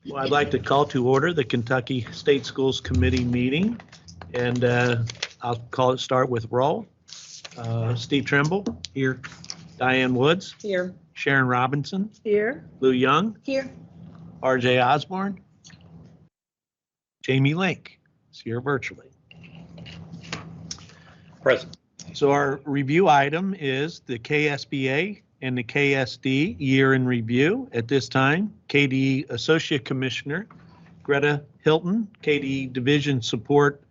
Well, I'd like to call to order the Kentucky State Schools Committee meeting, and I'll start with roll. Steve Trimble. Here. Diane Woods. Here. Sharon Robinson. Here. Lou Young. Here. RJ Osborne. Jamie Lake is here virtually. Present. So our review item is the KSBA and the KSD year in review. At this time, KDE Associate Commissioner Greta Hilton, KDE Division Support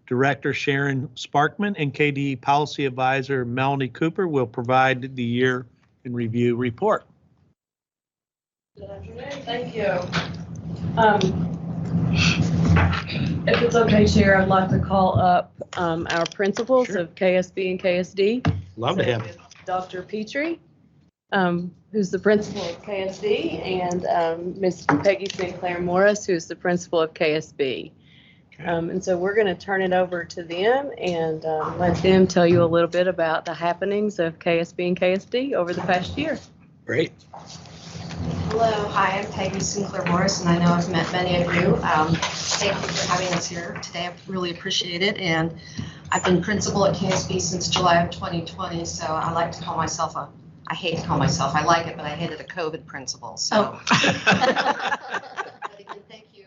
Director Sharon Sparkman, and KDE Policy Advisor Melanie Cooper will provide the year in review report. Good afternoon. Thank you. If it's okay, Chair, I'd like to call up our principals Sure. of KSB and KSD. Love to have you. Dr. Petrie, who's the principal of KSD, and Ms. Peggy Sinclair Morris, who's the principal of KSB. And so we're going to turn it over to them and let them tell you a little bit about the happenings of KSB and KSD over the past year. Great. Hello, hi, I'm Peggy Sinclair Morris, and I know I've met many of you. Thank you for having us here today. I really appreciate it. And I've been principal at KSB since July of 2020, so I like to call myself I hate to call myself, I like it, but I hate it a COVID principal. So. But again, thank you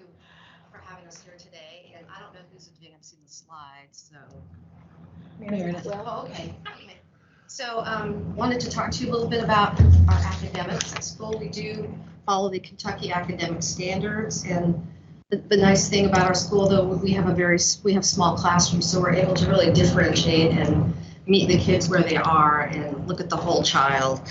for having us here today. And I don't know who's advancing the slides, so. Meredith. Oh, okay. So wanted to talk to you a little bit about our academics at school. We do follow the Kentucky academic standards, and the nice thing about our school, though, we have small classrooms, so we're able to really differentiate and meet the kids where they are and look at the whole child.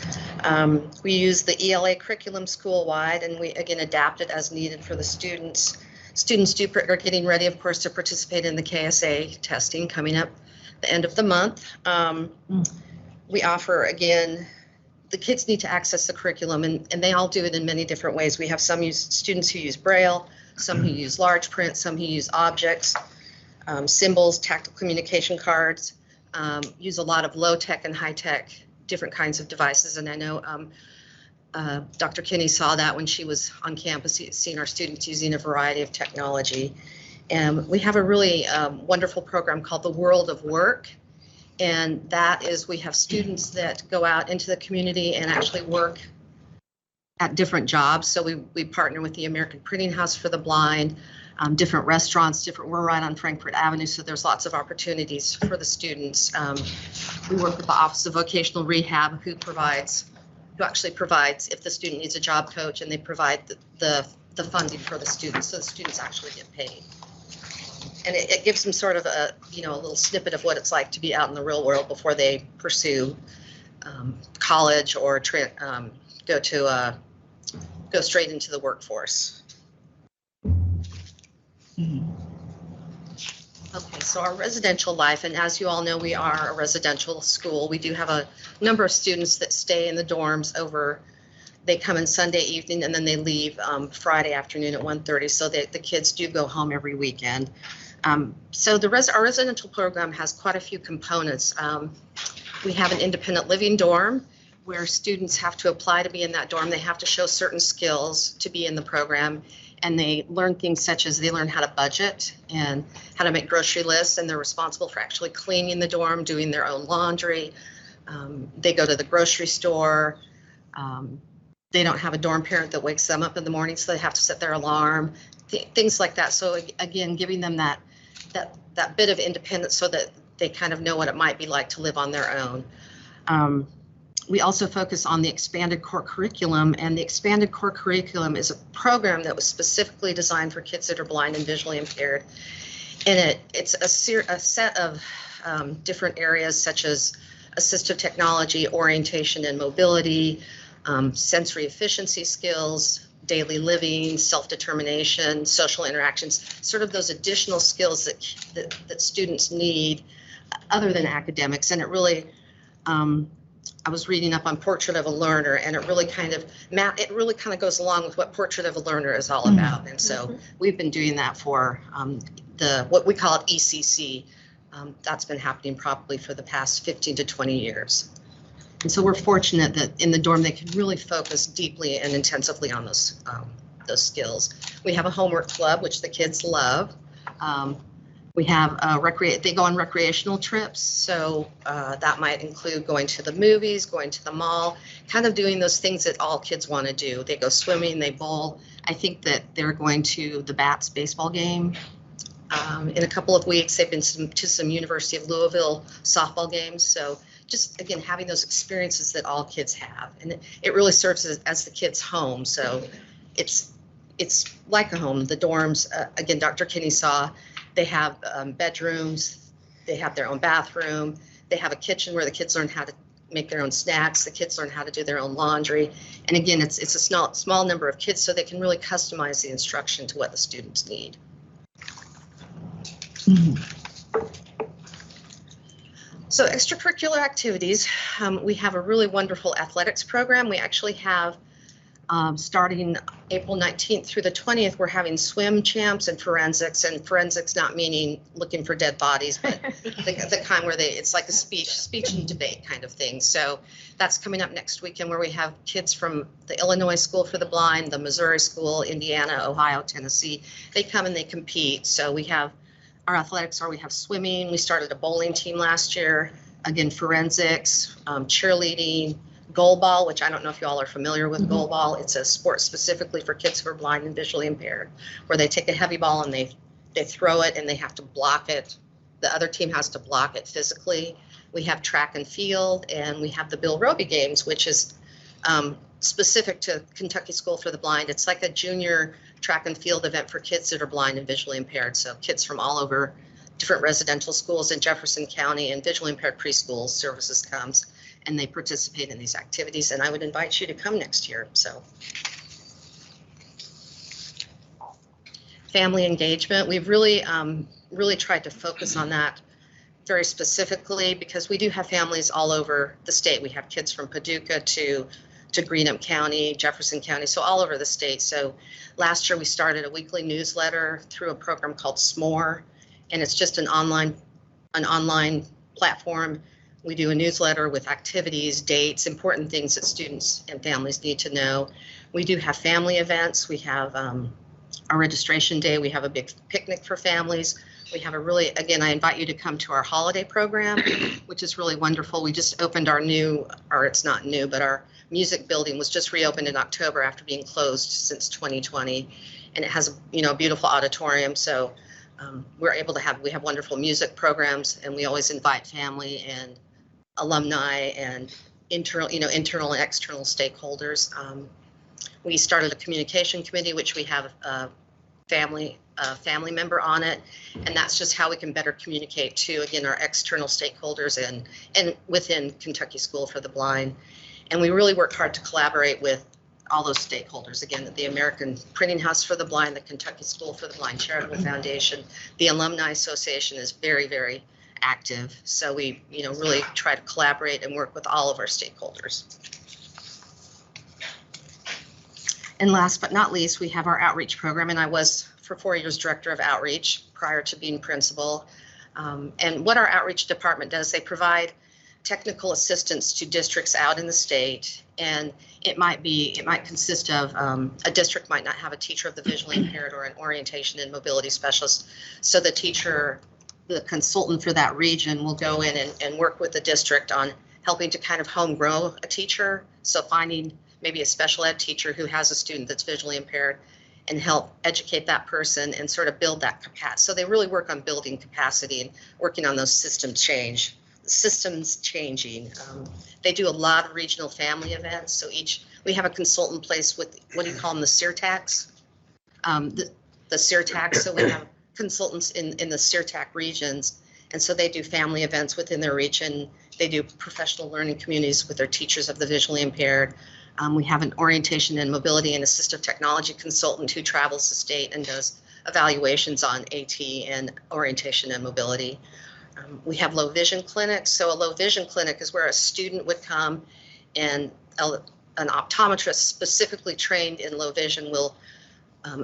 We use the ELA curriculum school-wide, and we again adapt it as needed for the students. Students are getting ready, of course, to participate in the KSA testing coming up the end of the month. We offer, again, the kids need to access the curriculum, and they all do it in many different ways. We have some students who use Braille, some who use large print, some who use objects, symbols, tactile communication cards, use a lot of low-tech and high-tech, different kinds of devices. And I know Dr. Kinney saw that when she was on campus, seeing our students using a variety of technology. And we have a really wonderful program called the World of Work. And that is, we have students that go out into the community and actually work at different jobs. So we partner with the American Printing House for the Blind, different restaurants, we're right on Frankfurt Avenue, so there's lots of opportunities for the students. We work with the Office of Vocational Rehab, who actually provides if the student needs a job coach, and they provide the funding for the students, so the students actually get paid. And it gives them sort of a little snippet of what it's like to be out in the real world before they pursue college or go straight into the workforce. Okay, so our residential life, and as you all know, we are a residential school. We do have a number of students that stay in the dorms they come in Sunday evening and then they leave Friday afternoon at 1:30, so the kids do go home every weekend. So our residential program has quite a few components. We have an independent living dorm where students have to apply to be in that dorm. They have to show certain skills to be in the program, and they learn things such as they learn how to budget and how to make grocery lists, and they're responsible for actually cleaning the dorm, doing their own laundry. They go to the grocery store. They don't have a dorm parent that wakes them up in the morning, so they have to set their alarm, things like that. So again, giving them that bit of independence so that they kind of know what it might be like to live on their own. We also focus on the expanded core curriculum, and the expanded core curriculum is a program that was specifically designed for kids that are blind and visually impaired. And it's a set of different areas such as assistive technology, orientation and mobility, sensory efficiency skills, daily living, self-determination, social interactions, sort of those additional skills that students need other than academics. And it really, I was reading up on Portrait of a Learner, and it really kind of goes along with what Portrait of a Learner is all about. And so we've been doing that for what we call it ECC. That's been happening probably for the past 15 to 20 years. And so we're fortunate that in the dorm they can really focus deeply and intensively on those those skills. We have a homework club, which the kids love. We have they go on recreational trips, so that might include going to the movies, going to the mall, kind of doing those things that all kids want to do. They go swimming, they bowl. I think that they're going to the Bats baseball game. In a couple of weeks, they've been to some University of Louisville softball games. So just, again, having those experiences that all kids have. And it really serves as the kids' home. So it's like a home. The dorms, again, Dr. Kinney saw, they have bedrooms, they have their own bathroom, they have a kitchen where the kids learn how to make their own snacks, the kids learn how to do their own laundry. And again, it's a small number of kids, so they can really customize the instruction to what the students need. So extracurricular activities, we have a really wonderful athletics program. We actually have, starting April 19th through the 20th, we're having swim champs and forensics not meaning looking for dead bodies, but the kind where it's like a speech and debate kind of thing. So that's coming up next weekend, where we have kids from the Illinois School for the Blind, the Missouri School, Indiana, Ohio, Tennessee. They come and they compete. So we have our athletics we have swimming. We started a bowling team last year. Again, forensics, cheerleading, goalball, which I don't know if you all are familiar with goalball. It's a sport specifically for kids who are blind and visually impaired, where they take a heavy ball and they throw it and they have to block it. The other team has to block it physically. We have track and field, and we have the Bill Roby Games, which is specific to Kentucky School for the Blind. It's like a junior track and field event for kids that are blind and visually impaired. So kids from all over different residential schools in Jefferson County and visually impaired preschool services comes, and they participate in these activities. And I would invite you to come next year. So family engagement, we've really tried to focus on that very specifically, because we do have families all over the state. We have kids from Paducah to Greenup County, Jefferson County, so all over the state. So last year we started a weekly newsletter through a program called SMORE, and it's just an online platform. We do a newsletter with activities, dates, important things that students and families need to know. We do have family events. We have our registration day. We have a big picnic for families. We have again, I invite you to come to our holiday program, which is really wonderful. We just opened our it's not new, but our music building was just reopened in October after being closed since 2020. And it has a beautiful auditorium. So we have wonderful music programs, and we always invite family and alumni and internal and external stakeholders. We started a communication committee, which we have a family member on it, and that's just how we can better communicate to, again, our external stakeholders and within Kentucky School for the Blind. And we really work hard to collaborate with all those stakeholders. Again, the American Printing House for the Blind, the Kentucky School for the Blind Charitable Foundation, the Alumni Association is very, very active. So we, really try to collaborate and work with all of our stakeholders. And last but not least, we have our outreach program, and I was for 4 years director of outreach prior to being principal. And what our outreach department does, they provide technical assistance to districts out in the state, and it might consist of a district might not have a teacher of the visually impaired or an orientation and mobility specialist, so the consultant for that region will go in and work with the district on helping to kind of home grow a teacher. So finding maybe a special ed teacher who has a student that's visually impaired and help educate that person and sort of build that capacity. So they really work on building capacity and working on those systems changing. They do a lot of regional family events. So we have a consultant placed with, what do you call them, the SEERTACs? The SEERTACs, so we have consultants in the SEERTAC regions, and so they do family events within their region. They do professional learning communities with their teachers of the visually impaired. We have an orientation and mobility and assistive technology consultant who travels the state and does evaluations on AT and orientation and mobility. We have low vision clinics. So a low vision clinic is where a student would come, and an optometrist specifically trained in low vision will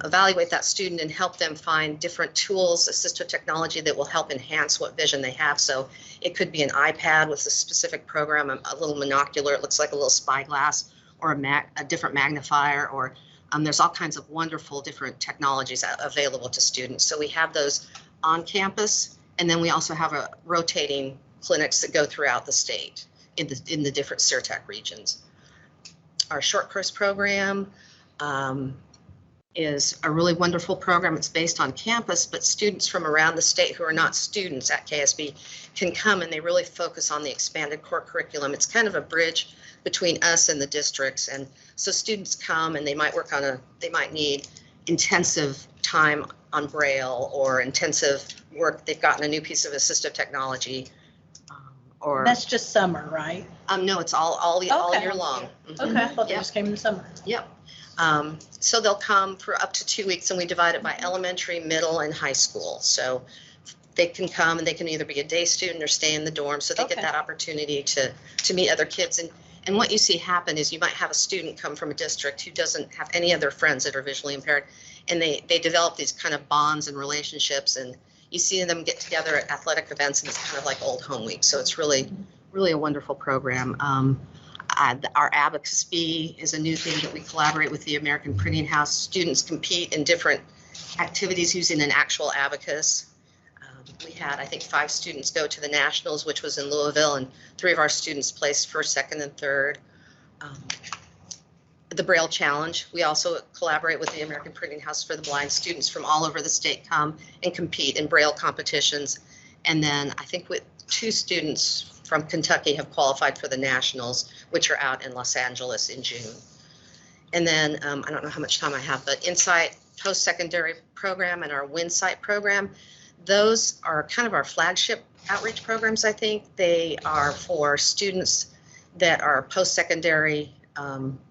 evaluate that student and help them find different tools, assistive technology that will help enhance what vision they have. So it could be an iPad with a specific program, a little monocular, it looks like a little spyglass, or a different magnifier, or There's all kinds of wonderful different technologies available to students. So we have those on campus, and then we also have a rotating clinics that go throughout the state in the different CERTEC regions. Our short course program is a really wonderful program. It's based on campus, but students from around the state who are not students at KSB can come, and they really focus on the expanded core curriculum. It's kind of a bridge between us and the districts. And so students come and they might they might need intensive time on Braille or intensive work. They've gotten a new piece of assistive technology. Or That's just summer, right? no, it's all year long. Okay, I thought they just came in the summer. Yep. So they'll come for up to 2 weeks, and we divide it by elementary, middle, and high school. So they can come and they can either be a day student or stay in the dorm. So they get that opportunity to meet other kids. And what you see happen is you might have a student come from a district who doesn't have any other friends that are visually impaired, and they develop these kind of bonds and relationships, and you see them get together at athletic events, and it's kind of like old home week. So it's really a wonderful program. Our Abacus Bee is a new thing that we collaborate with the American Printing House. Students compete in different activities using an actual abacus. We had, I think, 5 students go to the Nationals, which was in Louisville, and 3 of our students placed first, second, and third. The Braille Challenge, we also collaborate with the American Printing House for the Blind. Students from all over the state come and compete in Braille competitions. And then I think with 2 students from Kentucky have qualified for the Nationals, which are out in Los Angeles in June. And then I don't know how much time I have, but Insight post-secondary program and our WinSight program, those are kind of our flagship outreach programs, I think. They are for students that are post-secondary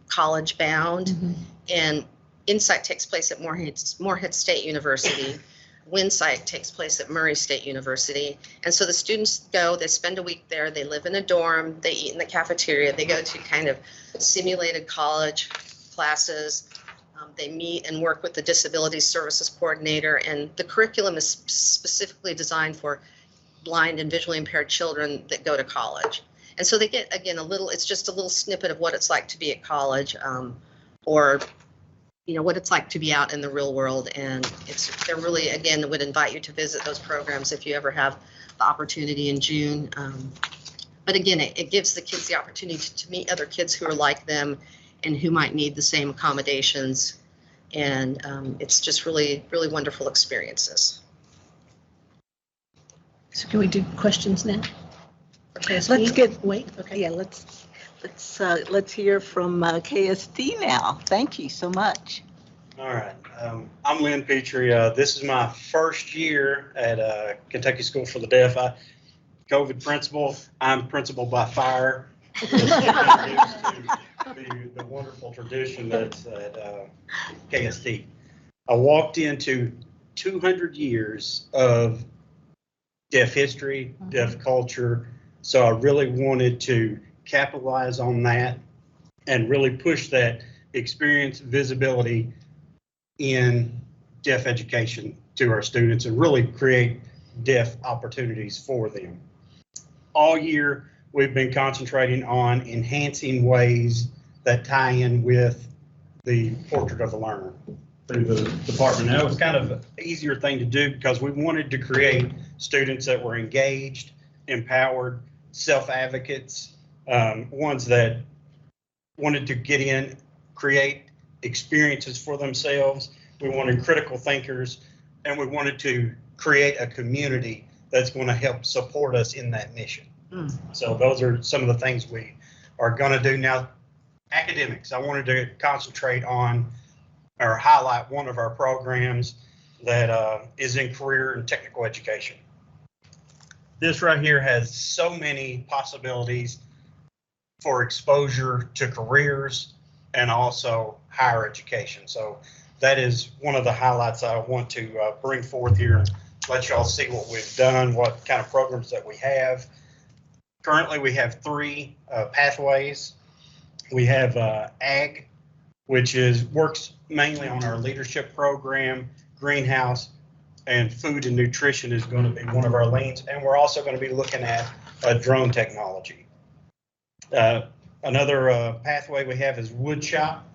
college bound. And Insight takes place at Morehead State University. WinSight takes place at Murray State University. And so the students go, they spend a week there, they live in a dorm, they eat in the cafeteria, they go to kind of simulated college classes. They meet and work with the Disability Services Coordinator, and the curriculum is specifically designed for blind and visually impaired children that go to college. And so they get, again, it's just a little snippet of what it's like to be at college, or what it's like to be out in the real world. And they're really, again, would invite you to visit those programs if you ever have the opportunity in June. But again, it gives the kids the opportunity to meet other kids who are like them and who might need the same accommodations. And it's just really, really wonderful experiences. So can we do questions now? Let's hear from KSD now. Thank you so much. All right. I'm Lynn Petrie. This is my first year at Kentucky School for the Deaf. COVID principal. I'm principal by fire. The wonderful tradition that's at KSD. I walked into 200 years of deaf history, deaf culture. So I really wanted to capitalize on that and really push that experience, visibility in deaf education to our students and really create deaf opportunities for them. All year, we've been concentrating on enhancing ways that tie in with the Portrait of the Learner through the department. And that was kind of an easier thing to do because we wanted to create students that were engaged, empowered, self-advocates, ones that wanted to get in, create experiences for themselves. We wanted critical thinkers, and we wanted to create a community that's going to help support us in that mission. So those are some of the things we are going to do. Now, academics, I wanted to concentrate on or highlight one of our programs that is in career and technical education. This right here has so many possibilities for exposure to careers and also higher education. So that is one of the highlights I want to bring forth here and let y'all see what we've done, what kind of programs that we have. Currently, we have 3 pathways. We have AG, which works mainly on our leadership program, greenhouse, and food and nutrition is going to be one of our lanes. And we're also going to be looking at drone technology. Another pathway we have is wood shop,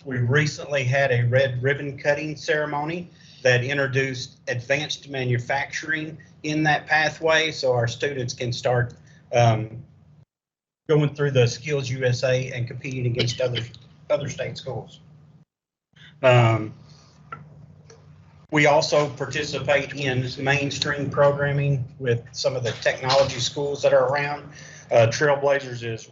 We recently had a red ribbon cutting ceremony that introduced advanced manufacturing in that pathway, so our students can start going through the Skills USA and competing against other state schools. We also participate in mainstream programming with some of the technology schools that are around. Trailblazers is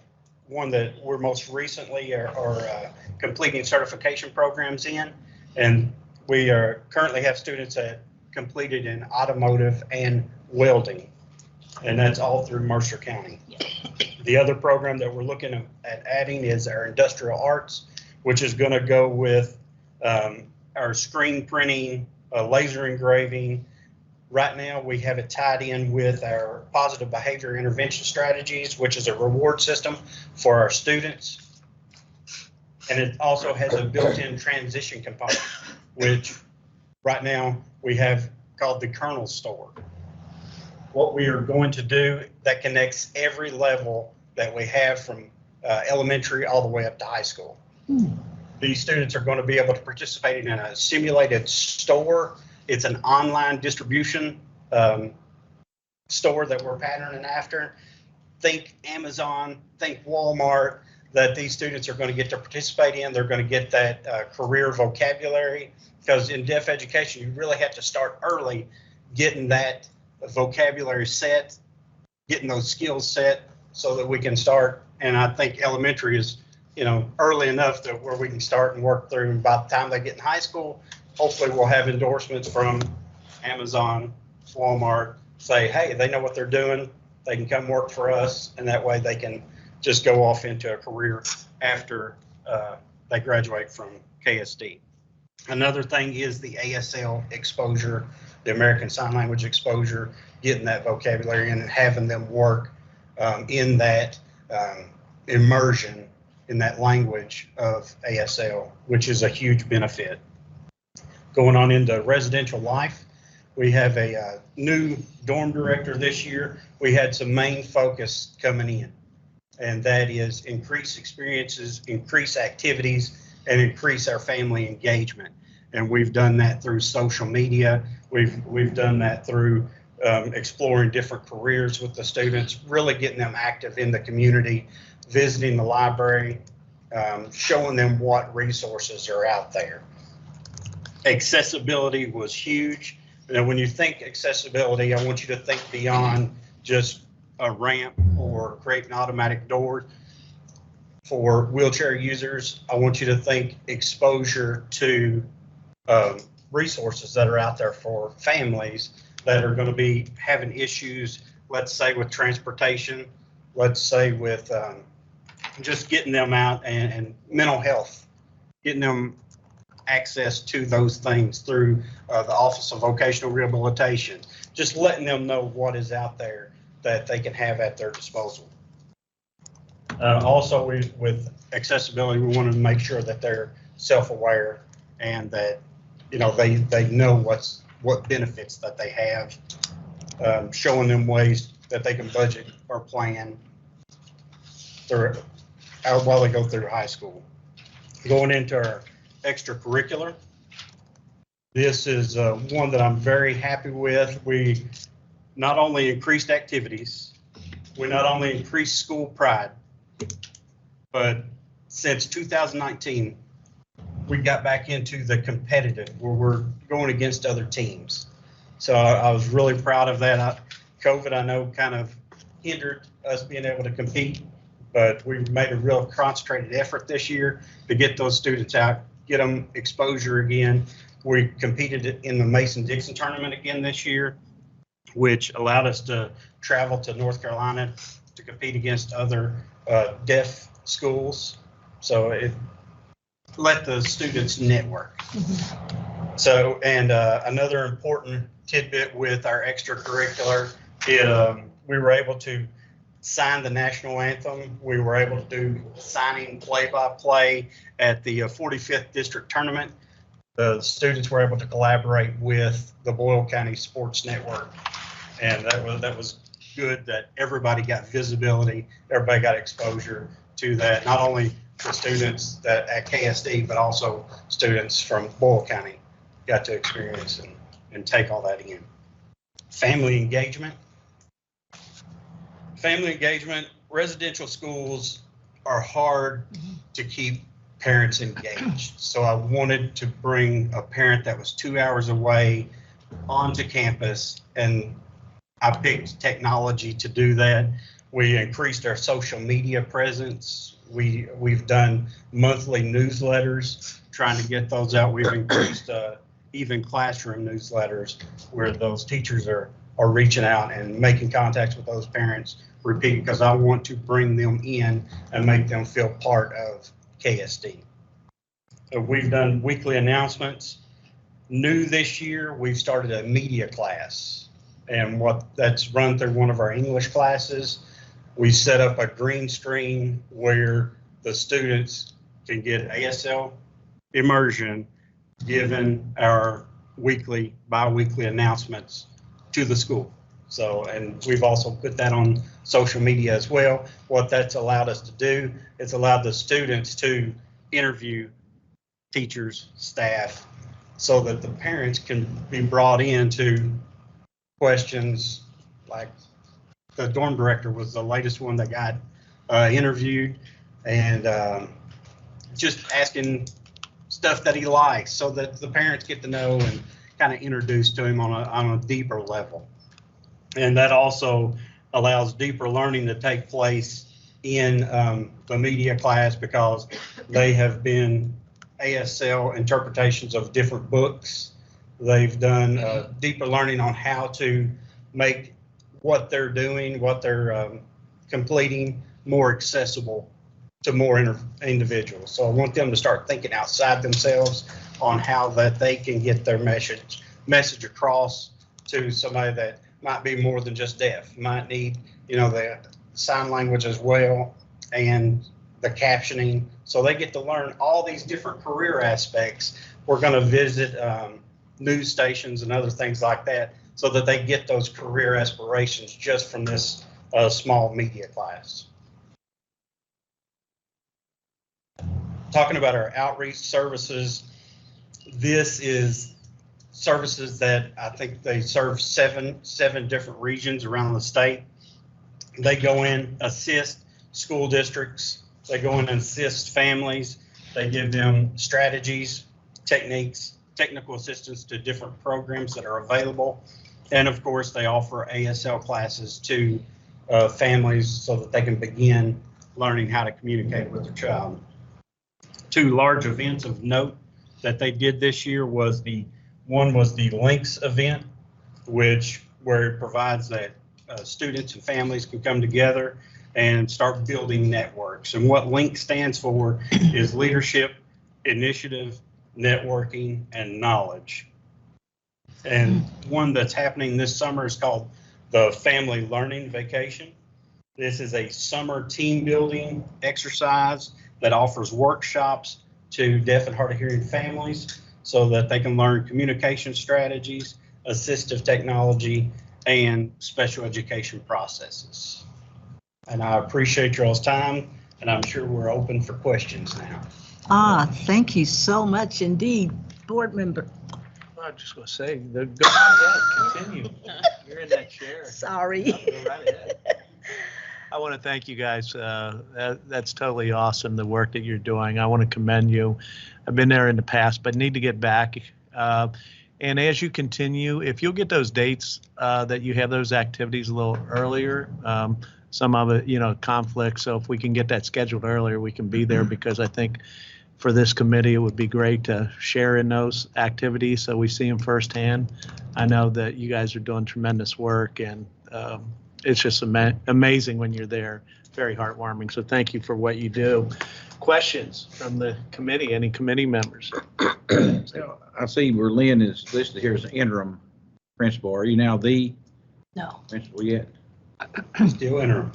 one that we're most recently are completing certification programs in, and we are currently have students that completed in automotive and welding, and that's all through Mercer County. The other program that we're looking at adding is our industrial arts, which is going to go with our screen printing, laser engraving. Right now, we have it tied in with our positive behavior intervention strategies, which is a reward system for our students. And it also has a built-in transition component, which right now we have called the Kernel Store. What we are going to do that connects every level that we have from elementary all the way up to high school. These students are going to be able to participate in a simulated store. It's an online distribution store that we're patterning after. Think Amazon, think Walmart, that these students are going to get to participate in. They're going to get that career vocabulary, because in deaf education, you really have to start early getting that vocabulary set, getting those skills set so that we can start. And I think elementary is, early enough that where we can start and work through. And by the time they get in high school, hopefully we'll have endorsements from Amazon, Walmart, say, hey, they know what they're doing. They can come work for us. And that way they can just go off into a career after they graduate from KSD. Another thing is the ASL exposure, the American Sign Language exposure, getting that vocabulary in and having them work in that immersion in that language of ASL, which is a huge benefit. Going on into residential life, we have a new dorm director this year. We had some main focus coming in, and that is increase experiences, increase activities, and increase our family engagement. And we've done that through social media. We've done that through exploring different careers with the students, really getting them active in the community, visiting the library, showing them what resources are out there. Accessibility was huge. When you think accessibility, I want you to think beyond just a ramp or creating automatic doors. For wheelchair users, I want you to think exposure to resources that are out there for families that are going to be having issues, let's say with transportation, let's say with just getting them out and mental health, getting them access to those things through the Office of Vocational Rehabilitation, just letting them know what is out there that they can have at their disposal. Also, with accessibility, we want to make sure that they're self-aware and that they know what benefits that they have, showing them ways that they can budget or plan through while they go through high school. Going into our extracurricular, this is one that I'm very happy with. We not only increased activities, we not only increased school pride, but since 2019, we got back into the competitive where we're going against other teams. So I was really proud of that. COVID, I know, kind of hindered us being able to compete, but we made a real concentrated effort this year to get those students out, get them exposure again. We competed in the Mason-Dixon tournament again this year, which allowed us to travel to North Carolina to compete against other deaf schools. So it let the students network. So, and another important tidbit with our extracurricular, we were able to sign the national anthem. We were able to do signing play-by-play at the 45th district tournament. The students were able to collaborate with the Boyle County Sports Network, and that was good that everybody got visibility, everybody got exposure to that, not only the students that at KSD, but also students from Boyle County got to experience and take all that in. Family engagement. Family engagement, residential schools are hard to keep parents engaged. So I wanted to bring a parent that was 2 hours away onto campus, and I picked technology to do that. We increased our social media presence. We've done monthly newsletters, trying to get those out. We've increased even classroom newsletters where those teachers are reaching out and making contacts with those parents, repeating, because I want to bring them in and make them feel part of KSD. So we've done weekly announcements. New this year, we've started a media class, and that's run through one of our English classes. We set up a green screen where the students can get ASL immersion given our bi-weekly announcements to the school. So, and we've also put that on social media as well. What that's allowed us to do, it's allowed the students to interview teachers, staff, so that the parents can be brought into questions. Like the dorm director was the latest one that got interviewed, and just asking stuff that he likes so that the parents get to know and kind of introduced to him on a deeper level. And that also allows deeper learning to take place in the media class, because they have been ASL interpretations of different books. They've done deeper learning on how to make what they're doing, what they're completing, more accessible to more individuals. So I want them to start thinking outside themselves on how that they can get their message across to somebody that might be more than just deaf, might need, the sign language as well, and the captioning. So they get to learn all these different career aspects. We're going to visit news stations and other things like that, so that they get those career aspirations just from this small media class. Talking about our outreach services, this is services that I think they serve seven different regions around the state. They go in, assist school districts. They go in and assist families. They give them strategies, techniques, technical assistance to different programs that are available. And of course, they offer ASL classes to families so that they can begin learning how to communicate with their child. Two large events of note that they did this year was one was the Links event, where it provides that students and families can come together and start building networks. And what LINK stands for is leadership, initiative, networking, and knowledge. And one that's happening this summer is called the Family Learning Vacation. This is a summer team building exercise that offers workshops to deaf and hard of hearing families so that they can learn communication strategies, assistive technology, and special education processes. And I appreciate y'all's time, and I'm sure we're open for questions now. Thank you so much indeed, board member. I'm just going to say, go ahead, continue. You're in that chair. Sorry. Go right ahead. I want to thank you guys. That's totally awesome, the work that you're doing. I want to commend you. I've been there in the past, but need to get back. And as you continue, if you'll get those dates that you have those activities a little earlier, some of it, conflict. So if we can get that scheduled earlier, we can be there, because I think for this committee, it would be great to share in those activities so we see them firsthand. I know that you guys are doing tremendous work, and it's just amazing when you're there. Very heartwarming. So thank you for what you do. Questions from the committee? Any committee members? I see where Lynn is listed here as an interim principal. Are you now the No. principal yet? Still interim.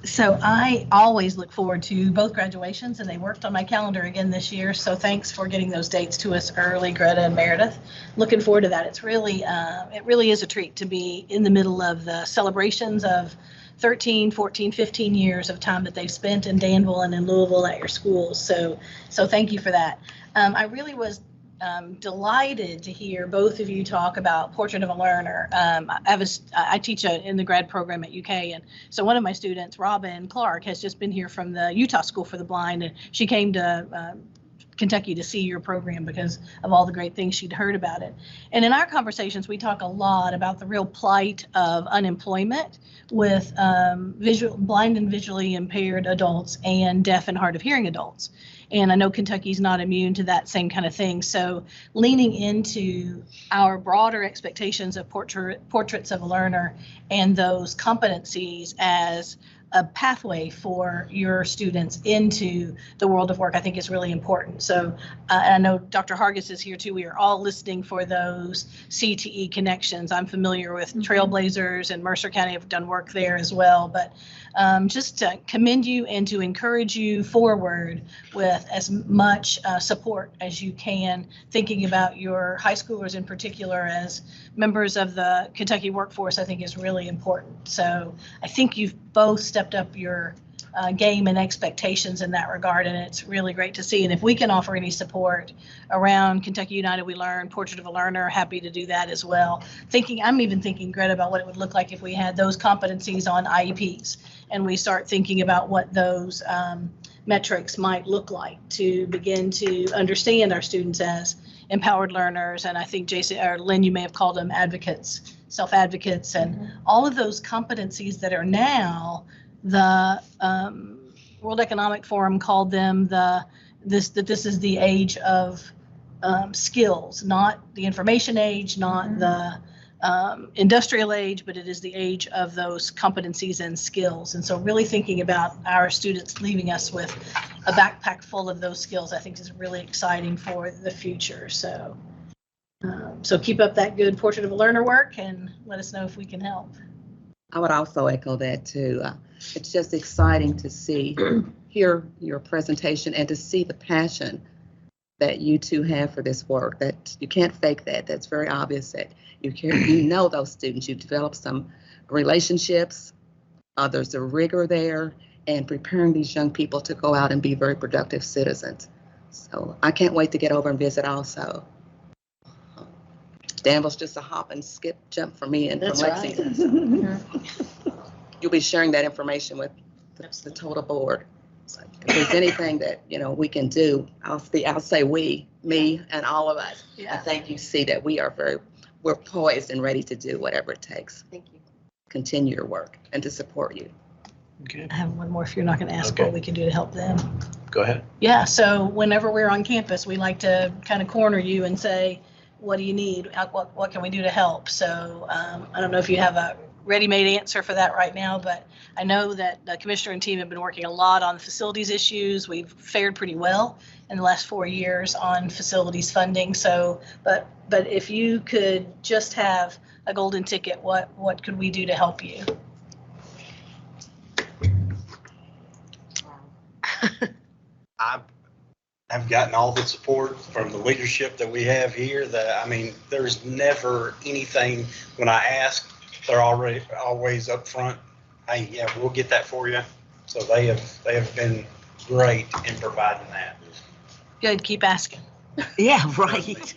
So I always look forward to both graduations, and they worked on my calendar again this year. So thanks for getting those dates to us early, Greta and Meredith. Looking forward to that. It's really, it really is a treat to be in the middle of the celebrations of 13, 14, 15 years of time that they've spent in Danville and in Louisville at your schools. So thank you for that. I really was delighted to hear both of you talk about Portrait of a Learner. I teach in the grad program at UK, and so one of my students, Robin Clark, has just been here from the Utah School for the Blind, and she came to Kentucky to see your program because of all the great things she'd heard about it. And in our conversations, we talk a lot about the real plight of unemployment with blind and visually impaired adults and deaf and hard of hearing adults. And I know Kentucky's not immune to that same kind of thing. So leaning into our broader expectations of portraits of a learner and those competencies as a pathway for your students into the world of work, I think is really important. So I know Dr. Hargis is here too. We are all listening for those CTE connections. I'm familiar with Trailblazers and Mercer County. Have done work there as well. But just to commend you and to encourage you forward with as much support as you can, thinking about your high schoolers in particular as members of the Kentucky workforce, I think is really important. So I think you've both stepped up your game and expectations in that regard, and it's really great to see. And if we can offer any support around Kentucky United We Learn, Portrait of a Learner, happy to do that as well. I'm even thinking, Greta, about what it would look like if we had those competencies on IEPs, and we start thinking about what those metrics might look like to begin to understand our students as empowered learners. And I think Jason or Lynn, you may have called them advocates, self-advocates, and all of those competencies that are now the World Economic Forum called them this is the age of skills, not the information age, not the industrial age, but it is the age of those competencies and skills. And so really thinking about our students leaving us with a backpack full of those skills, I think is really exciting for the future. So keep up that good Portrait of a Learner work and let us know if we can help. I would also echo that too. It's just exciting to hear your presentation and to see the passion that you two have for this work. That you can't fake that. That's very obvious that you care. You know those students. You've developed some relationships. There's a rigor there, and preparing these young people to go out and be very productive citizens. So I can't wait to get over and visit also. Danville's just a hop and skip jump for me and from Lexington. So you'll be sharing that information with the total board. So if there's anything that we can do, I'll say me and all of us. Yeah. I think you see that we're poised and ready to do whatever it takes. Thank you. Continue your work and to support you. Okay, I have one more if you're not going to ask Okay. what we can do to help them. go ahead. Yeah, so whenever we're on campus, we like to kind of corner you and say, what do you need? What can we do to help? So I don't know if you have a ready-made answer for that right now, but I know that the commissioner and team have been working a lot on facilities issues. We've fared pretty well in the last 4 years on facilities funding. So, but if you could just have a golden ticket, what could we do to help you? I've gotten all the support from the leadership that we have here. There's never anything when I ask, they're always up front. Hey, yeah, we'll get that for you. So they have been great in providing that. Good, keep asking. Yeah, right.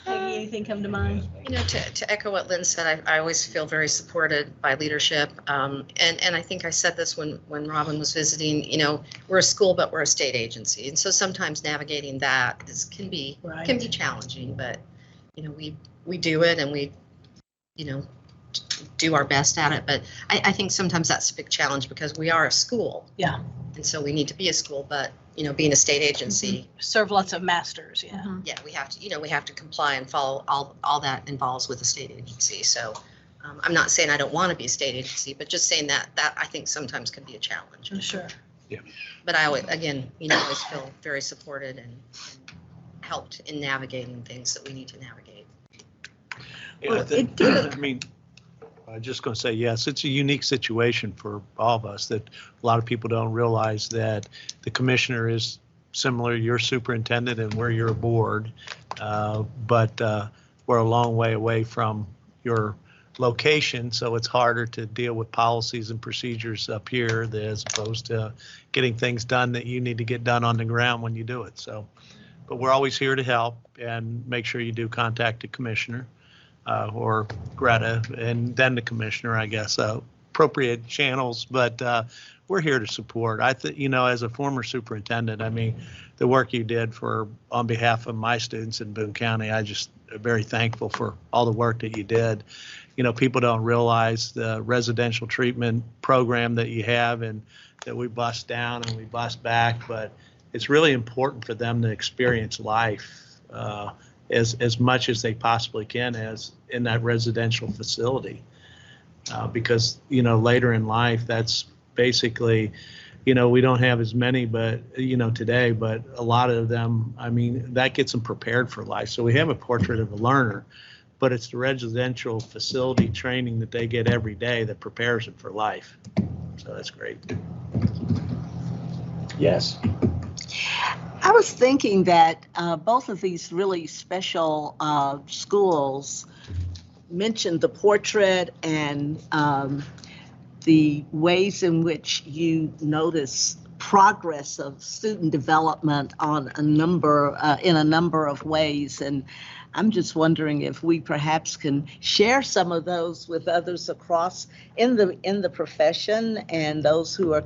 Peggy, anything come to mind? To echo what Lynn said, I always feel very supported by leadership. And I think I said this when Robin was visiting, we're a school, but we're a state agency. And so sometimes navigating that can be challenging, but, we do it and we, do our best at it. But I think sometimes that's a big challenge because we are a school. Yeah. And so we need to be a school, but, being a state agency. Serve lots of masters, yeah. Yeah, we have to comply and follow all that involves with a state agency. So I'm not saying I don't want to be a state agency, but just saying that I think sometimes can be a challenge. Sure. Yeah. But I always, again, always feel very supported and helped in navigating things that we need to navigate. Yeah, I'm just going to say, yes, it's a unique situation for all of us that a lot of people don't realize that the commissioner is similar, you're superintendent and we're your board, but we're a long way away from your location, so it's harder to deal with policies and procedures up here as opposed to getting things done that you need to get done on the ground when you do it. So, but we're always here to help, and make sure you do contact the commissioner or Greta, and then the commissioner, I guess, appropriate channels. But we're here to support. I think, as a former superintendent, I mean, the work you did on behalf of my students in Boone County, I just am very thankful for all the work that you did. People don't realize the residential treatment program that you have, and that we bust down and we bust back, but it's really important for them to experience life as much as they possibly can as in that residential facility. Because, later in life, that's basically, we don't have as many, but, today, but a lot of them, I mean, that gets them prepared for life. So we have a portrait of a learner, but it's the residential facility training that they get every day that prepares them for life. So that's great. Yes. I was thinking that both of these really special schools mentioned the portrait and the ways in which you notice progress of student development on in a number of ways. And I'm just wondering if we perhaps can share some of those with others across in the profession, and those who are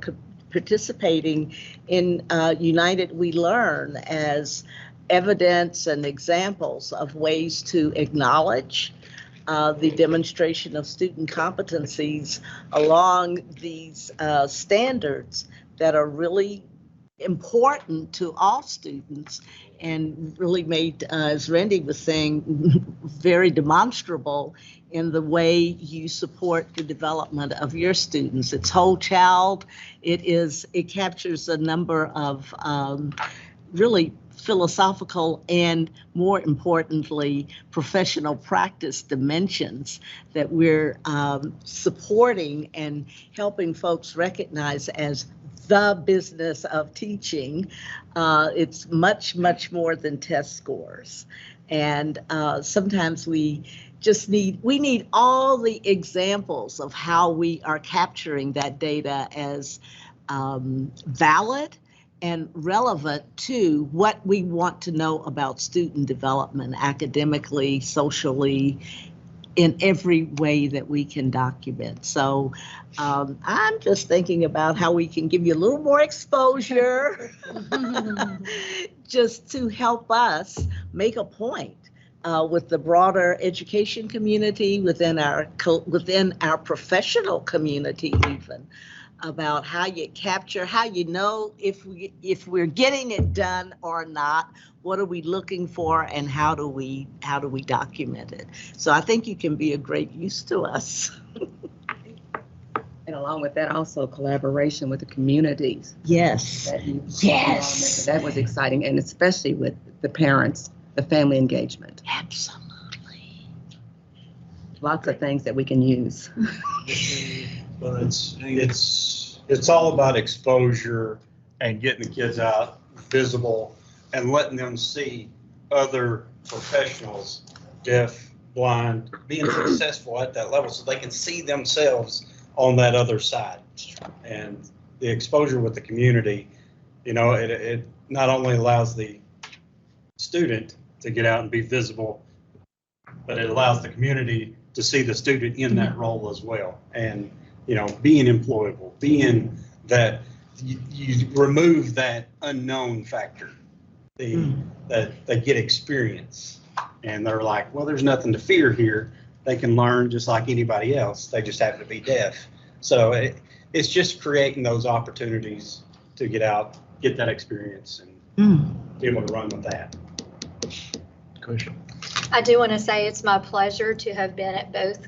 participating in United We Learn, as evidence and examples of ways to acknowledge the demonstration of student competencies along these standards that are really important to all students, and really made, as Randy was saying, very demonstrable in the way you support the development of your students. It's whole child. It captures a number of really philosophical and, more importantly, professional practice dimensions that we're supporting and helping folks recognize as the business of teaching. It's much, much more than test scores. And sometimes we need all the examples of how we are capturing that data as valid and relevant to what we want to know about student development academically, socially, in every way that we can document. So I'm just thinking about how we can give you a little more exposure just to help us make a point with the broader education community, within our professional community even, about how you capture, how you know if we're getting it done or not, what are we looking for, and how do we document it. So I think you can be a great use to us. And along with that, also collaboration with the communities. Yes. Yes. That was exciting, and especially with the parents, the family engagement. Absolutely. Lots of things that we can use. Well, it's all about exposure and getting the kids out visible and letting them see other professionals, deaf, blind, being successful at that level, so they can see themselves on that other side. And the exposure with the community, it not only allows the student to get out and be visible, but it allows the community to see the student in that role as well. And being employable, being that you remove that unknown factor, that they get experience, and they're like, well, there's nothing to fear here. They can learn just like anybody else. They just happen to be deaf. So it's just creating those opportunities to get out, get that experience, and be able to run with that. Question. I do want to say it's my pleasure to have been at both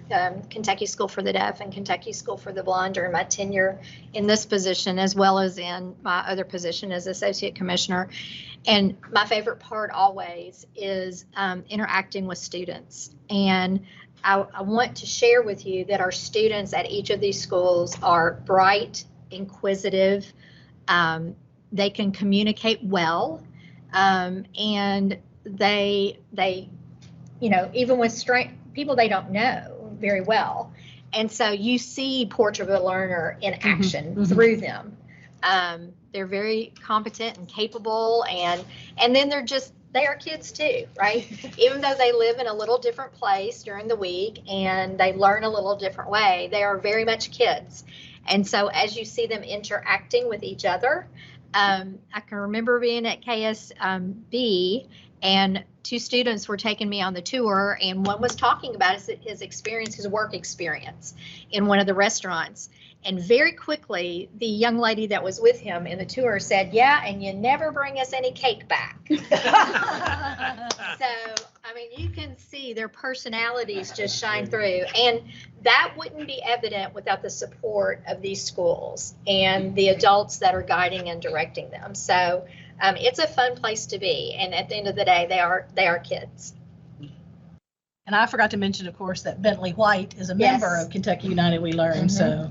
Kentucky School for the Deaf and Kentucky School for the Blind during my tenure in this position, as well as in my other position as Associate Commissioner. And my favorite part always is interacting with students. And I want to share with you that our students at each of these schools are bright, inquisitive, they can communicate well, and they even with people they don't know, very well. And so you see Portrait of a Learner in action through them. They're very competent and capable, and then they are kids too, right? Even though they live in a little different place during the week and they learn a little different way, they are very much kids. And so as you see them interacting with each other, I can remember being at KSB and 2 students were taking me on the tour, and one was talking about his experience, his work experience in one of the restaurants. And very quickly, the young lady that was with him in the tour said, yeah, and you never bring us any cake back. So, I mean, you can see their personalities just shine through. And that wouldn't be evident without the support of these schools and the adults that are guiding and directing them. So it's a fun place to be. And at the end of the day, they are kids. And I forgot to mention, of course, that Bentley White is a member of Kentucky United We Learn. So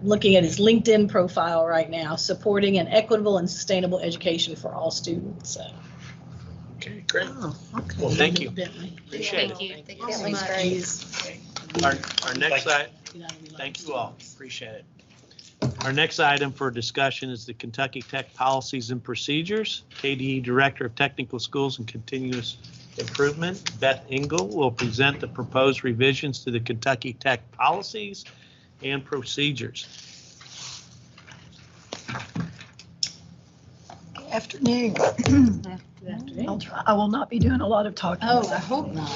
looking at his LinkedIn profile right now, supporting an equitable and sustainable education for all students. So. Okay, great. Oh, okay. Well, thank you. Bentley. Appreciate Thank you. it. Thank you so much. Our next item, thank you all. Appreciate it. Our next item for discussion is the Kentucky Tech Policies and Procedures. KDE Director of Technical Schools and Continuous Improvement, Beth Engel, will present the proposed revisions to the Kentucky Tech Policies and Procedures. Good afternoon. I will not be doing a lot of talking. Oh, I hope not.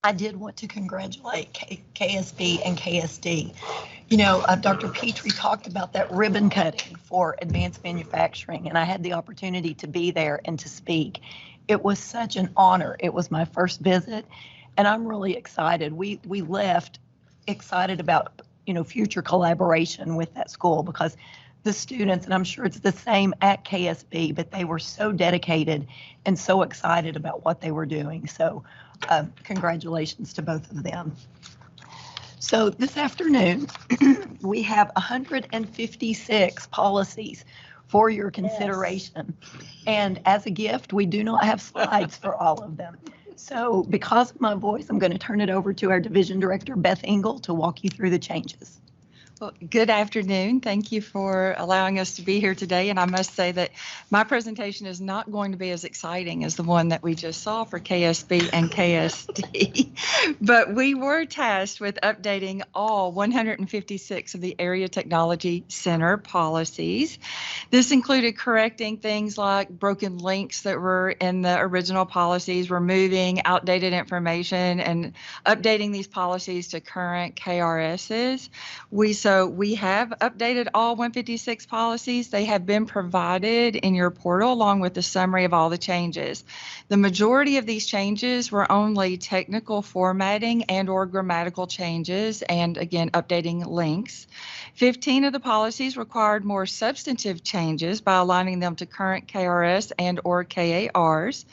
I did want to congratulate KSB and KSD. You know, Dr. Petrie talked about that ribbon cutting for advanced manufacturing, and I had the opportunity to be there and to speak. It was such an honor. It was my first visit, and I'm really excited. We left excited about, you know, future collaboration with that school, because the students, and I'm sure it's the same at KSB, but they were so dedicated and so excited about what they were doing. So congratulations to both of them. So this afternoon, we have 156 policies for your consideration. Yes. And as a gift, we do not have slides for all of them. So because of my voice, I'm going to turn it over to our Division Director, Beth Engel, to walk you through the changes. Well, good afternoon. Thank you for allowing us to be here today. And I must say that my presentation is not going to be as exciting as the one that we just saw for KSB and KSD. But we were tasked with updating all 156 of the Area Technology Center policies. This included correcting things like broken links that were in the original policies, removing outdated information, and updating these policies to current KRSs. So we have updated all 156 policies. They have been provided in your portal along with the summary of all the changes. The majority of these changes were only technical formatting and or grammatical changes, and again, updating links. 15 of the policies required more substantive changes by aligning them to current KRS and or KARs.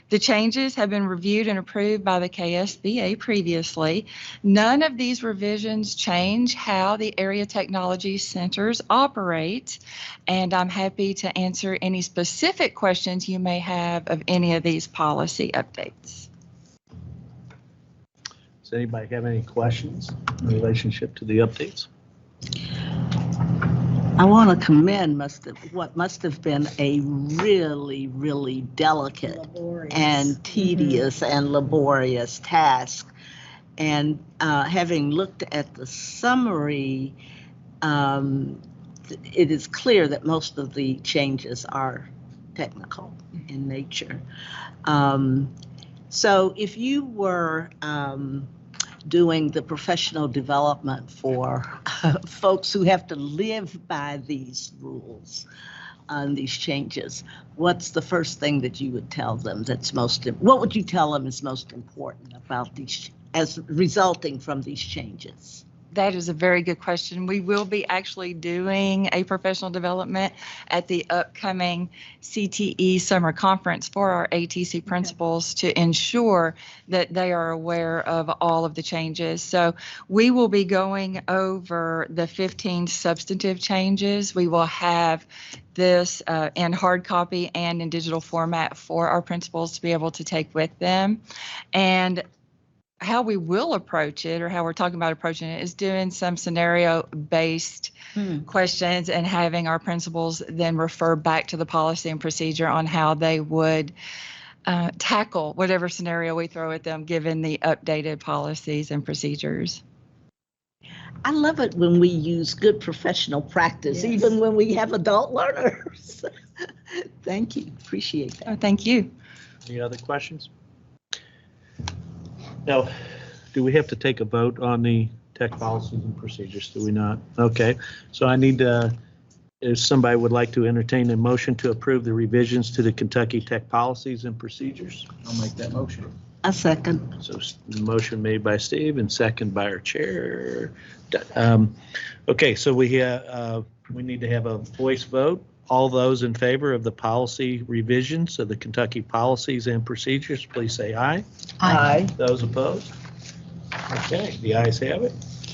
The changes have been reviewed and approved by the KSBA previously. None of these revisions change how the area technology centers operate, and I'm happy to answer any specific questions you may have of any of these policy updates. Does anybody have any questions in relationship to the updates? I want to commend what must have been a really, really delicate and tedious and laborious task. And having looked at the summary, it is clear that most of the changes are technical in nature. So if you were doing the professional development for folks who have to live by these rules and these changes, what's the first thing that you would tell them what would you tell them is most important about these, as resulting from these changes? That is a very good question. We will be actually doing a professional development at the upcoming CTE summer conference for our ATC principals to ensure that they are aware of all of the changes. So we will be going over the 15 substantive changes. We will have this in hard copy and in digital format for our principals to be able to take with them. And how we will approach it, or how we're talking about approaching it, is doing some scenario-based questions and having our principals then refer back to the policy and procedure on how they would tackle whatever scenario we throw at them, given the updated policies and procedures. I love it when we use good professional practice, even when we have adult learners. Thank you. Appreciate that. Oh, thank you. Any other questions? Now, do we have to take a vote on the tech policies and procedures? Do we not? Okay, so I need to, if somebody would like to entertain a motion to approve the revisions to the Kentucky tech policies and procedures. I'll make that motion. A second. So motion made by Steve and second by our chair. Okay, so we need to have a voice vote. All those in favor of the policy revisions of the Kentucky policies and procedures, please say aye. Aye. Those opposed? Okay, the ayes have it.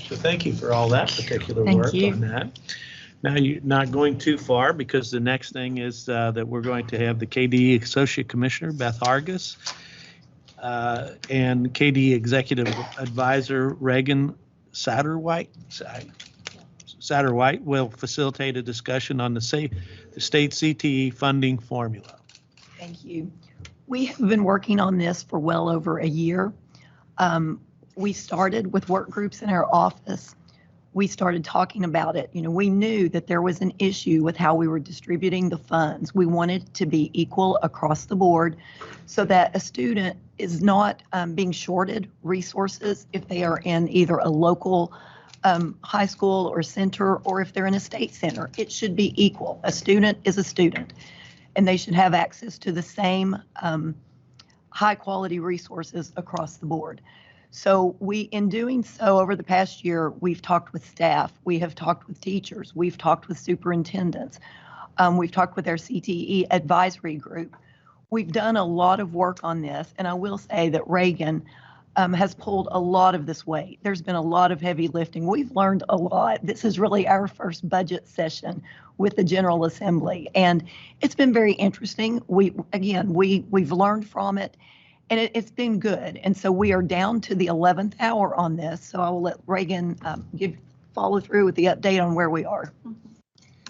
So thank you for all that particular Thank work you. on that. Now, you're not going too far, because the next thing is that we're going to have the KDE Associate Commissioner, Beth Argus, and KDE Executive Advisor, Reagan Satterwhite will facilitate a discussion on the state CTE funding formula. Thank you. We have been working on this for well over a year. We started with work groups in our office. We started talking about it. You know, we knew that there was an issue with how we were distributing the funds. We wanted to be equal across the board so that a student is not being shorted resources if they are in either a local high school or center, or if they're in a state center. It should be equal. A student is a student, and they should have access to the same high quality resources across the board. So in doing so over the past year, we've talked with staff, we have talked with teachers, we've talked with superintendents, we've talked with our CTE advisory group. We've done a lot of work on this, and I will say that Reagan has pulled a lot of this weight. There's been a lot of heavy lifting. We've learned a lot. This is really our first budget session with the General Assembly, and it's been very interesting. We've learned from it, and it's been good. And so we are down to the 11th hour on this. So I will let Reagan follow through with the update on where we are.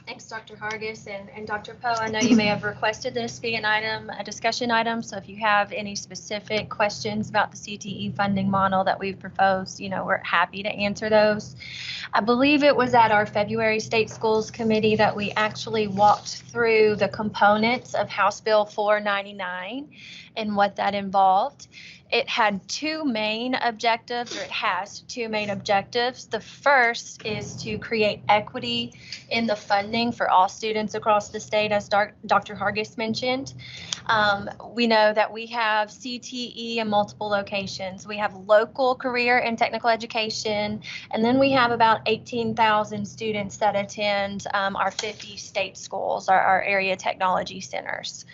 Thanks, Dr. Hargis and Dr. Poe. I know you may have requested this be a discussion item. So if you have any specific questions about the CTE funding model that we've proposed, we're happy to answer those. I believe it was at our February State Schools Committee that we actually walked through the components of House Bill 499 and what that involved. It had two main objectives, or it has two main objectives. The first is to create equity in the funding for all students across the state, as Dr. Hargis mentioned. We know that we have CTE in multiple locations. We have local career and technical education, and then we have about 18,000 students that attend our 50 state schools, our area technology centers.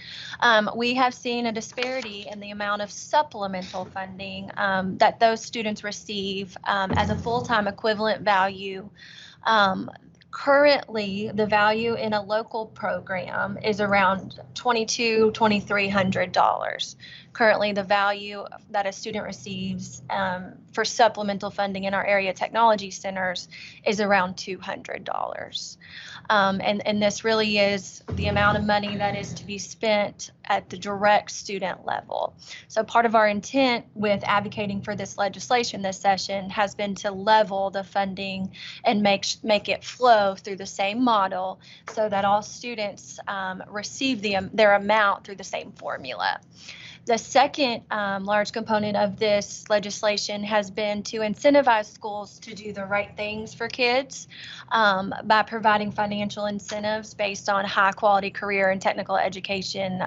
We have seen a disparity in the amount of supplemental funding that those students receive as a full-time equivalent value. Currently, the value in a local program is around $2,300. Currently, the value that a student receives for supplemental funding in our area technology centers is around $200. And this really is the amount of money that is to be spent at the direct student level. So part of our intent with advocating for this legislation this session has been to level the funding and make it flow through the same model so that all students receive their amount through the same formula. The second large component of this legislation has been to incentivize schools to do the right things for kids by providing financial incentives based on high quality career and technical education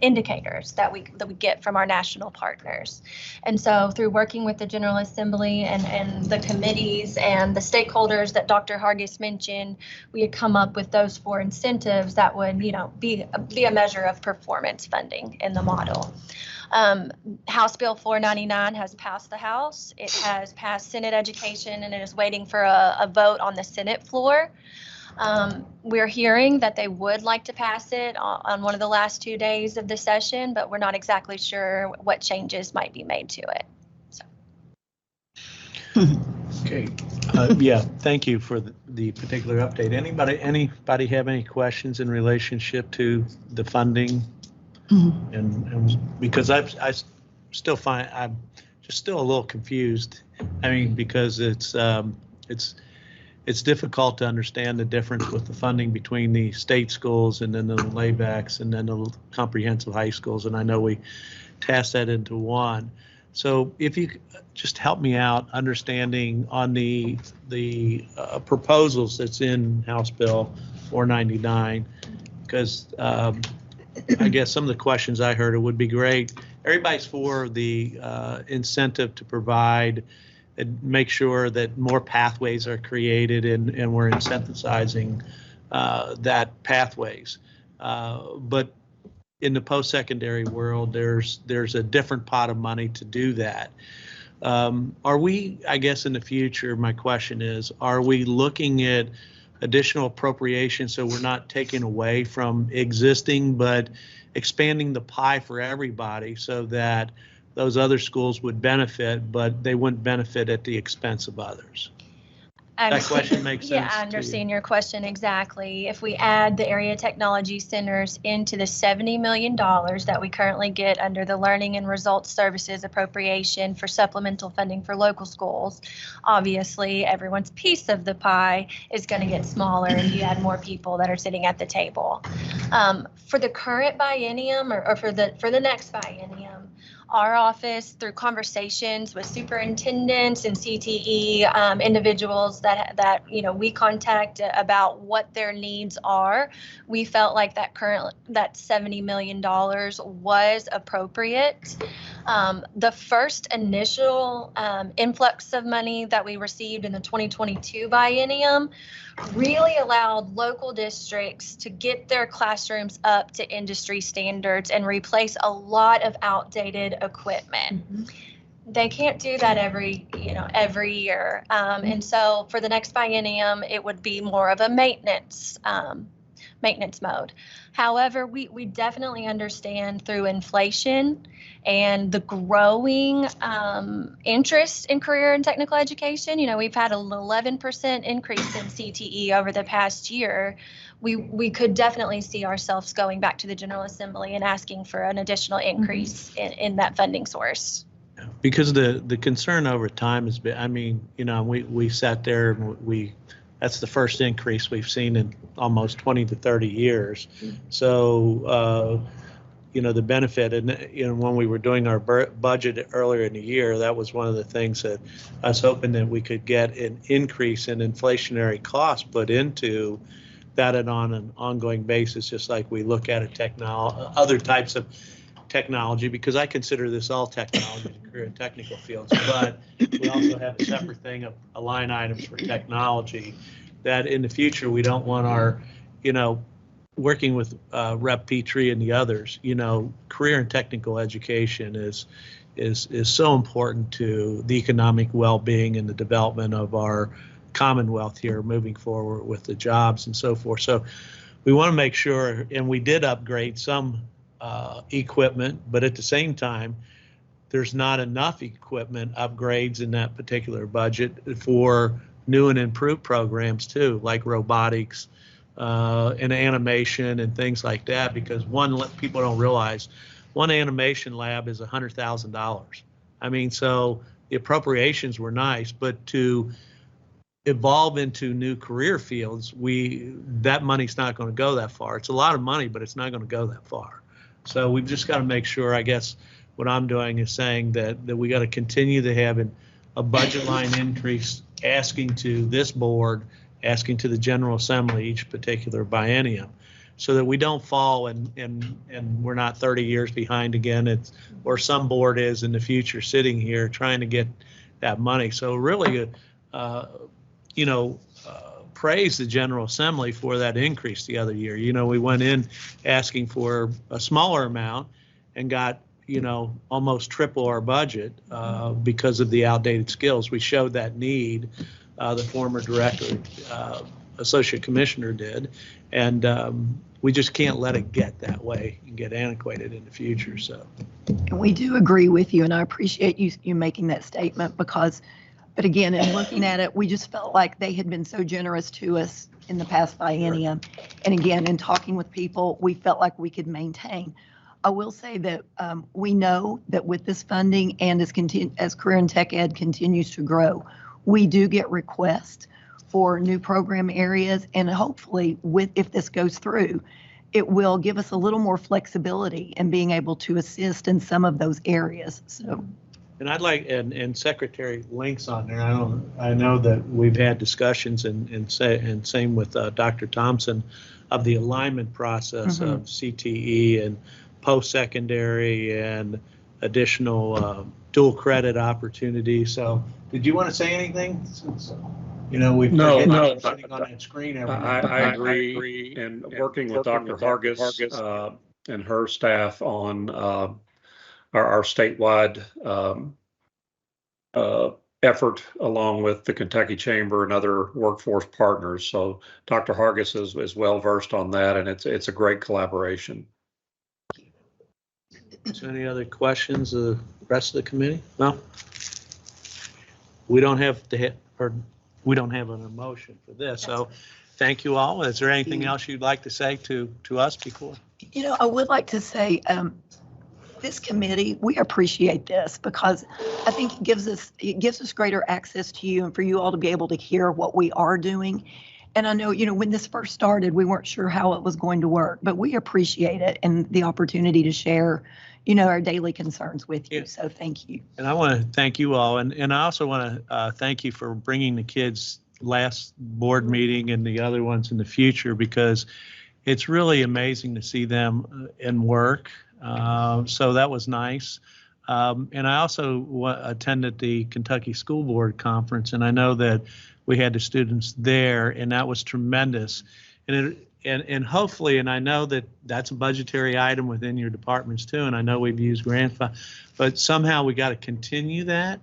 indicators that we get from our national partners. And so through working with the General Assembly and the committees and the stakeholders that Dr. Hargis mentioned, we had come up with those 4 incentives that would, be a measure of performance funding in the model. House Bill 499 has passed the House. It has passed Senate Education, and it is waiting for a vote on the Senate floor. We're hearing that they would like to pass it on one of the last 2 days of the session, but we're not exactly sure what changes might be made to it. Okay. Yeah, thank you for the particular update. Anybody have any questions in relationship to the funding? And because I still find I'm just still a little confused. I mean, because it's difficult to understand the difference with the funding between the state schools and then the laybacks and then the comprehensive high schools. And I know we tasked that into one. So if you could just help me out understanding on the proposals that's in House Bill 499, because I guess some of the questions I heard, it would be great. Everybody's for the incentive to provide and make sure that more pathways are created and we're incentivizing that pathways. But in the post-secondary world, there's a different pot of money to do that. Are we, I guess in the future, my question is, are we looking at additional appropriation so we're not taking away from existing, but expanding the pie for everybody so that those other schools would benefit, but they wouldn't benefit at the expense of others? That question makes sense. Yeah, I understand your question exactly. If we add the area technology centers into the $70 million that we currently get under the Learning and Results Services appropriation for supplemental funding for local schools, obviously everyone's piece of the pie is going to get smaller and you add more people that are sitting at the table. For the current biennium or for the next biennium, our office, through conversations with superintendents and CTE individuals that we contact about what their needs are, we felt like that $70 million was appropriate. The first initial influx of money that we received in the 2022 biennium really allowed local districts to get their classrooms up to industry standards and replace a lot of outdated equipment. Mm-hmm. They can't do that every year. And so for the next biennium, it would be more of a maintenance mode. However, we definitely understand through inflation and the growing interest in career and technical education. We've had an 11% increase in CTE over the past year. We could definitely see ourselves going back to the General Assembly and asking for an additional increase in that funding source. Because the concern over time has been, we sat there and that's the first increase we've seen in almost 20 to 30 years. So, the benefit, and when we were doing our budget earlier in the year, that was one of the things that I was hoping that we could get an increase in inflationary costs put into that and on an ongoing basis, just like we look at other types of technology, because I consider this all technology, career and technical fields, but we also have a separate thing of line items for technology that in the future we don't want our, working with Rep. Petrie and the others, career and technical education is so important to the economic well-being and the development of our Commonwealth here moving forward with the jobs and so forth. So we want to make sure, and we did upgrade some equipment, but at the same time, there's not enough equipment upgrades in that particular budget for new and improved programs too, like robotics and animation and things like that, because people don't realize one animation lab is $100,000. So the appropriations were nice, but to evolve into new career fields, that money's not going to go that far. It's a lot of money, but it's not going to go that far. So we've just got to make sure, I guess, what I'm doing is saying that we got to continue to have a budget line increase, asking to this board, asking to the General Assembly each particular biennium, so that we don't fall and we're not 30 years behind again, or some board is in the future sitting here trying to get that money. So really, praise the General Assembly for that increase the other year. We went in asking for a smaller amount and got, almost triple our budget because of the outdated skills. We showed that need, the former director, associate commissioner did, and we just can't let it get that way and get antiquated in the future. So, And we do agree with you, and I appreciate you making that statement because, but again, in looking at it, we just felt like they had been so generous to us in the past biennium. And again, in talking with people, we felt like we could maintain. I will say that we know that with this funding and as career and tech ed continues to grow, we do get requests for new program areas, and hopefully if this goes through, it will give us a little more flexibility in being able to assist in some of those areas. So. And I'd like, and Secretary Link's on there. I know that we've had discussions and same with Dr. Thompson of the alignment process of CTE and post-secondary and additional dual credit opportunities. So did you want to say anything? Since, we've No. sitting on that screen every I agree. And working with Dr. Hargis and her staff on our statewide effort, along with the Kentucky Chamber and other workforce partners. So Dr. Hargis is well versed on that, and it's a great collaboration. So any other questions of the rest of the committee? No? We don't have an emotion for this. So thank you all. Is there anything else you'd like to say to us before? I would like to say this committee, we appreciate this because I think it gives us greater access to you and for you all to be able to hear what we are doing. And I know, when this first started, we weren't sure how it was going to work, but we appreciate it and the opportunity to share, our daily concerns with you. Yeah. So thank you. And I want to thank you all. And I also want to thank you for bringing the kids last board meeting and the other ones in the future, because it's really amazing to see them in work. So that was nice. And I also attended the Kentucky School Board Conference, and I know that we had the students there, and that was tremendous. And hopefully, and I know that that's a budgetary item within your departments too, and I know we've used grant funds, but somehow we got to continue that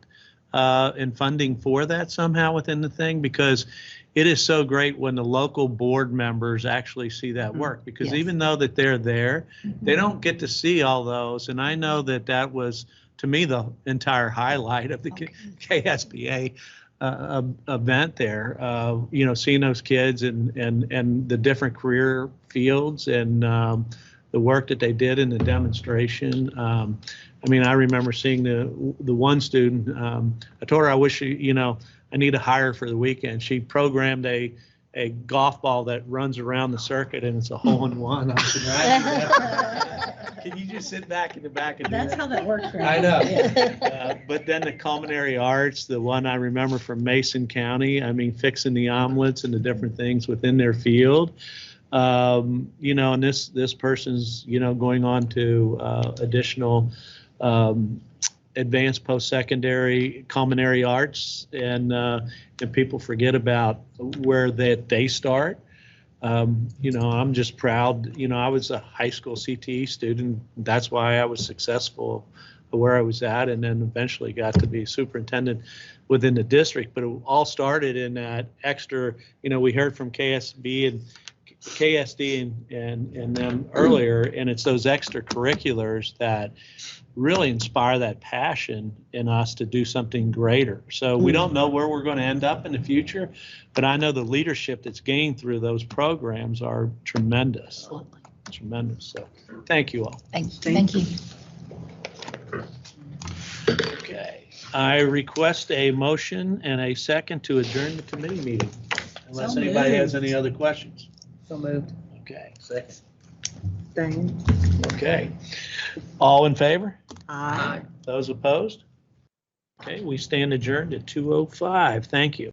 and funding for that somehow within the thing, because it is so great when the local board members actually see that work, because even though that they're there, they don't get to see all those. And I know that was, to me, the entire highlight of the KSBA event there, seeing those kids and the different career fields and the work that they did in the demonstration. I remember seeing the one student, I told her I wish, I need a hire for the weekend. She programmed a golf ball that runs around the circuit and it's a hole-in-one. I said, can you just sit back in the back and do That's that? how that works, right? I know. But then the culinary arts, the one I remember from Mason County, fixing the omelets and the different things within their field. And this person's, going on to additional advanced post-secondary culinary arts, and people forget about where they start. I'm just proud. I was a high school CTE student. That's why I was successful where I was at, and then eventually got to be superintendent within the district. But it all started in that extra, we heard from KSB and KSD and them earlier, and it's those extracurriculars that really inspire that passion in us to do something greater. So we don't know where we're going to end up in the future, but I know the leadership that's gained through those programs are tremendous. Tremendous. So thank you all. Thank you. Okay. I request a motion and a second to adjourn the committee meeting, unless anybody has any other questions. So moved. Okay. Second. Dane. Okay. All in favor? Aye. Those opposed? Okay, we stand adjourned at 2:05. Thank you.